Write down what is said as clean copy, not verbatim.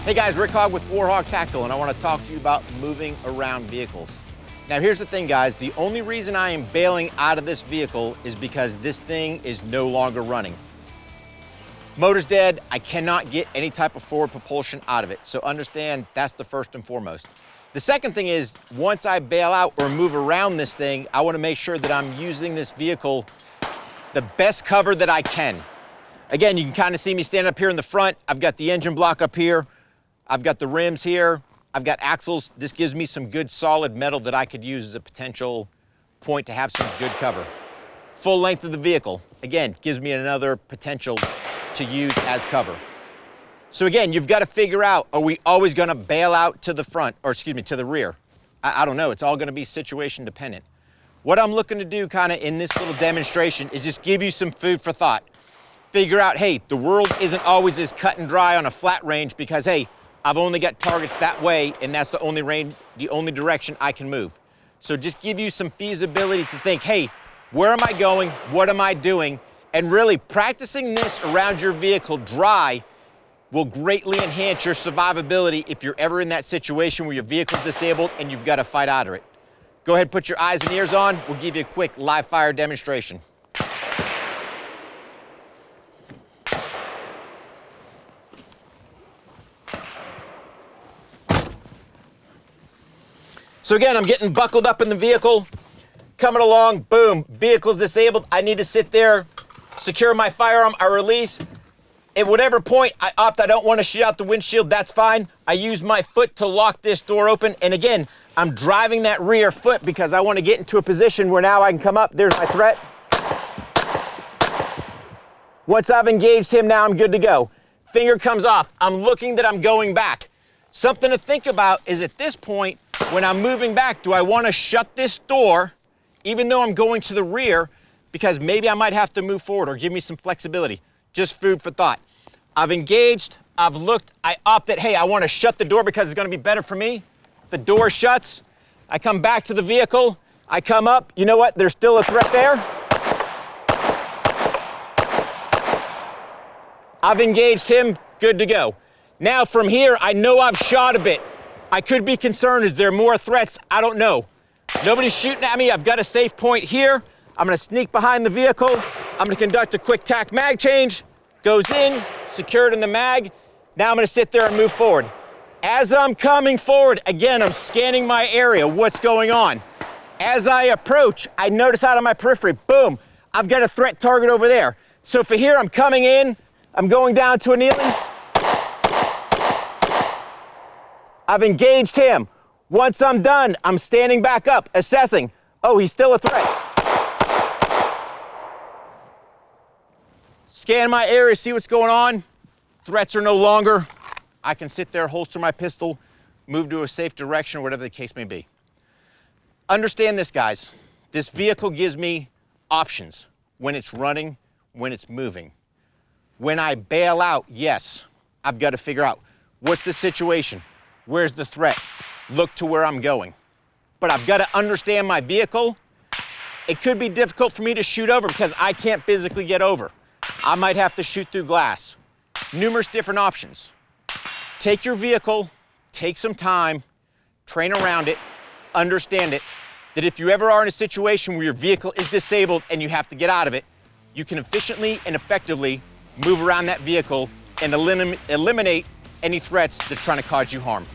Hey guys, Rick Hogg with War HOGG Tactical, and I want to talk to you about moving around vehicles. Now here's the thing guys, the only reason I am bailing out of this vehicle is because this thing is no longer running. Motor's dead, I cannot get any type of forward propulsion out of it, so understand that's the first and foremost. The second thing is, once I bail out or move around this thing, I want to make sure that I'm using this vehicle the best cover that I can. Again, you can kind of see me standing up here in the front. I've got the engine block up here. I've got the rims here. I've got axles. This gives me some good solid metal that I could use as a potential point to have some good cover. Full length of the vehicle, again, gives me another potential to use as cover. So again, you've got to figure out, are we always going to bail out to the front, or excuse me, to the rear? I don't know. It's all going to be situation dependent. What I'm looking to do kind of in this little demonstration is just give you some food for thought. Figure out, hey, the world isn't always as cut and dry on a flat range because, hey, I've only got targets that way and that's the only range, the only direction I can move. So just give you some feasibility to think, hey, where am I going? What am I doing? And really practicing this around your vehicle dry will greatly enhance your survivability if you're ever in that situation where your vehicle's disabled and you've got to fight out of it. Go ahead, put your eyes and ears on. We'll give you a quick live fire demonstration. So again, I'm getting buckled up in the vehicle, coming along, boom, vehicle's disabled. I need to sit there, secure my firearm, I release. At whatever point I opt, I don't want to shoot out the windshield, that's fine. I use my foot to lock this door open. And again, I'm driving that rear foot because I want to get into a position where now I can come up, there's my threat. Once I've engaged him, now I'm good to go. Finger comes off, I'm looking that I'm going back. Something to think about is at this point, when I'm moving back, do I want to shut this door, even though I'm going to the rear, because maybe I might have to move forward or give me some flexibility. Just food for thought. I've engaged, I've looked, I opted, hey, I want to shut the door because it's going to be better for me. The door shuts, I come back to the vehicle, I come up, you know what, there's still a threat there. I've engaged him, good to go. Now from here, I know I've shot a bit. I could be concerned, is there more threats? I don't know. Nobody's shooting at me, I've got a safe point here. I'm gonna sneak behind the vehicle. I'm gonna conduct a quick tack mag change. Goes in, secured in the mag. Now I'm gonna sit there and move forward. As I'm coming forward, again, I'm scanning my area, what's going on. As I approach, I notice out of my periphery, boom, I've got a threat target over there. So for here, I'm coming in, I'm going down to a kneeling. I've engaged him. Once I'm done, I'm standing back up, assessing. Oh, he's still a threat. Scan my area, see what's going on. Threats are no longer. I can sit there, holster my pistol, move to a safe direction, whatever the case may be. Understand this, guys. This vehicle gives me options when it's running, when it's moving. When I bail out, yes, I've got to figure out what's the situation. Where's the threat? Look to where I'm going. But I've got to understand my vehicle. It could be difficult for me to shoot over because I can't physically get over. I might have to shoot through glass. Numerous different options. Take your vehicle, take some time, train around it, understand it, that if you ever are in a situation where your vehicle is disabled and you have to get out of it, you can efficiently and effectively move around that vehicle and eliminate any threats that's trying to cause you harm.